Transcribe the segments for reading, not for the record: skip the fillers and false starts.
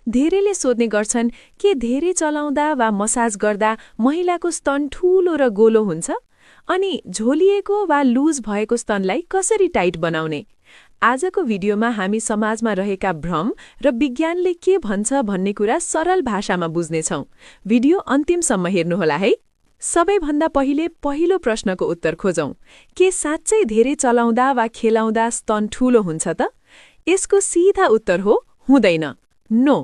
धेरैले सोध्ने गर्छन् के धेरै चलाउँदा वा मसाज गर्दा महिलाको स्तन ठूलो र गोलो हुन्छ? अनि झोलिएको वा लुज भएको स्तनलाई कसरी टाइट बनाउने? आजको भिडियोमा हामी समाजमा रहेका भ्रम र विज्ञानले के भन्छ भन्ने कुरा सरल भाषामा बुझ्नेछौँ। भिडियो अन्तिमसम्म हेर्नुहोला है। सबैभन्दा पहिले पहिलो प्रश्नको उत्तर खोजौं। के साँच्चै धेरै चलाउँदा वा खेलाउँदा स्तन ठूलो हुन्छ त? यसको सीधा उत्तर हो हुँदैन। नो।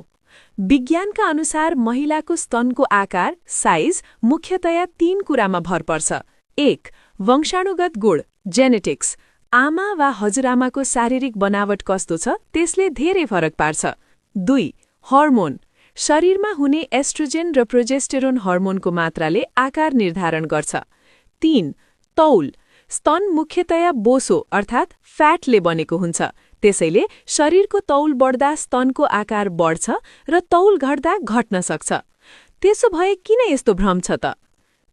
विज्ञानका अनुसार महिलाको स्तनको आकार, साइज मुख्यतया 3 कुरामा भर पर्छ। 1. वंशाणुगत गुण, जेनेटिक्स। आमा वा हजुरआमाको शारीरिक बनावट कस्तो छ त्यसले धेरै फरक पार्छ। 2. हर्मोन। शरीरमा हुने एस्ट्रोजेन र प्रोजेस्टेरोन हर्मोनको मात्राले आकार निर्धारण गर्छ। 3. तौल। स्तन मुख्यतया बोसो अर्थात् फ्याटले बनेको हुन्छ। त्यसैले शरीरको तौल बढ्दा स्तनको आकार बढ्छ र तौल घट्दा घट्न सक्छ। त्यसो भए किन यस्तो भ्रम छ त?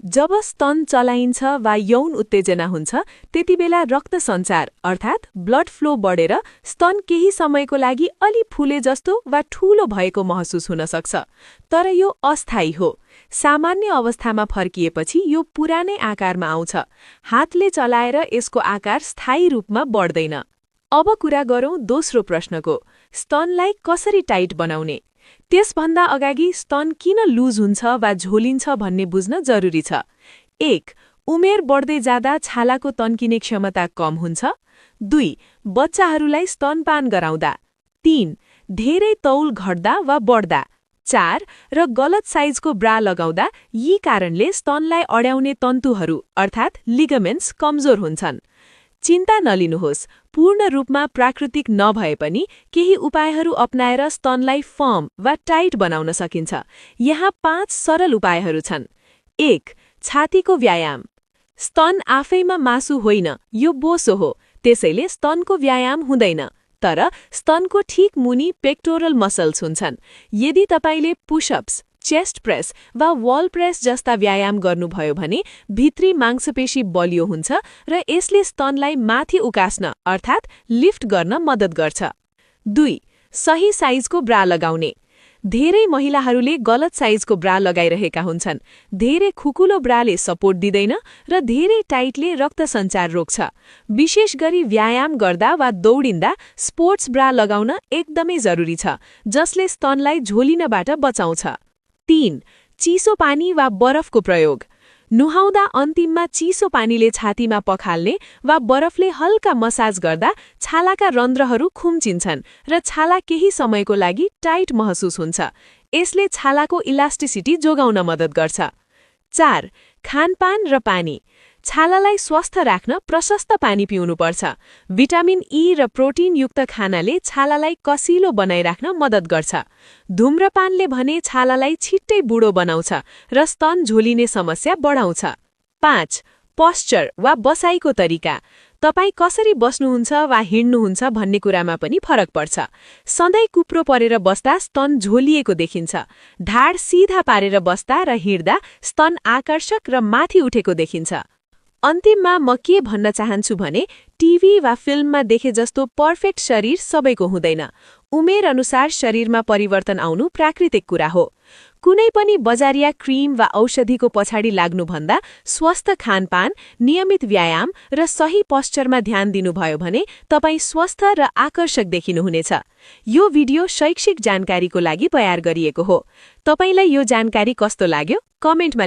जब स्तन चलाइन्छ वा यौन उत्तेजना हुन्छ त्यतिबेला रक्त सञ्चार अर्थात् ब्लड फ्लो बढेर स्तन केही समयको लागि अलि फुले जस्तो वा ठूलो भएको महसुस हुन सक्छ। तर यो अस्थायी हो। सामान्य अवस्थामा फर्किएपछि यो पुरानै आकारमा आउँछ। हातले चलाएर यसको आकार स्थायी रूपमा बढ्दैन। अब कुरा गरौँ दोस्रो प्रश्नको, स्तनलाई कसरी टाइट बनाउने? त्यसभन्दा अगाडि स्तन किन लुज हुन्छ वा झोलिन्छ भन्ने बुझ्न जरुरी छ। 1. उमेर बढ्दै जाँदा छालाको तन्किने क्षमता कम हुन्छ। 2. बच्चाहरूलाई स्तनपान गराउँदा। 3. धेरै तौल घट्दा वा बढ्दा। 4. र गलत साइजको ब्रा लगाउँदा यी कारणले स्तनलाई अड्याउने तन्तुहरू अर्थात् लिगामेन्ट्स कमजोर हुन्छन्। चिन्ता नलिनुहोस्, पूर्ण रूपमा प्राकृतिक नभए पनि केही उपायहरू अपनाएर स्तनलाई फर्म वा टाइट बनाउन सकिन्छ। यहाँ 5 सरल उपायहरू छन्। 1. छातीको व्यायाम। स्तन आफैमा मासु होइन, यो बोसो हो, त्यसैले स्तनको व्यायाम हुँदैन। तर स्तनको ठिक मुनि पेक्टोरल मसल्स हुन्छन्। यदि तपाईले पुशअप्स, चेस्ट प्रेस वा वल प्रेस जस्ता व्यायाम गर्नुभयो भने भित्री मांसपेशी बलियो हुन्छ र यसले स्तनलाई माथि उकास्न अर्थात् लिफ्ट गर्न मद्दत गर्छ। 2. सही साइजको ब्रा लगाउने। धेरै महिलाहरूले गलत साइजको ब्रा लगाइरहेका हुन्छन्। धेरै खुकुलो ब्राले सपोर्ट दिँदैन र धेरै टाइटले रक्त सञ्चार रोक्छ। विशेष गरी व्यायाम गर्दा वा दौडिँदा स्पोर्ट्स ब्रा लगाउन एकदमै जरुरी छ, जसले स्तनलाई झोलिनबाट बचाउँछ। 3. चिसो पानी वा बरफको प्रयोग। नुहाउँदा अन्तिममा चिसो पानीले छातीमा पखाल्ने वा बरफले हल्का मसाज गर्दा छालाका रन्ध्रहरू खुम्चिन्छन् र छाला केही समयको लागि टाइट महसुस हुन्छ। यसले छालाको इलास्टिसिटी जोगाउन मद्दत गर्छ। 4. खानपान र पानी। छालालाई स्वस्थ राख्न प्रशस्त पानी पिउनुपर्छ। भिटामिन ई र प्रोटिनयुक्त खानाले छालालाई कसिलो बनाइराख्न मद्दत गर्छ। धूम्रपानले भने छालालाई छिट्टै बुढो बनाउँछ र स्तन झोलिने समस्या बढाउँछ। 5. पोस्चर वा बसाइको तरिका। तपाई कसरी बस्नुहुन्छ वा हिँड्नुहुन्छ भन्ने कुरामा पनि फरक पर्छ। सधैँ कुप्रो परेर बस्दा स्तन झोलिएको देखिन्छ। ढाड सिधा पारेर बस्दा र हिँड्दा स्तन आकर्षक र माथि उठेको देखिन्छ। अन्तिममा म के भन्न चाहन्छु भने टिभी वा फिल्ममा देखे जस्तो पर्फेक्ट शरीर सबैको हुँदैन। उमेर अनुसार शरीरमा परिवर्तन आउनु प्राकृतिक कुरा हो। कुनै पनि बजारिया क्रिम वा औषधिको पछाडि लाग्नुभन्दा स्वस्थ खानपान, नियमित व्यायाम र सही पोस्चरमा ध्यान दिनुभयो भने तपाई स्वस्थ र आकर्षक देखिनुहुनेछ। यो भिडियो शैक्षिक जानकारीको लागि तयार गरिएको हो। तपाईलाई यो जानकारी कस्तो लाग्यो? कमेन्टमा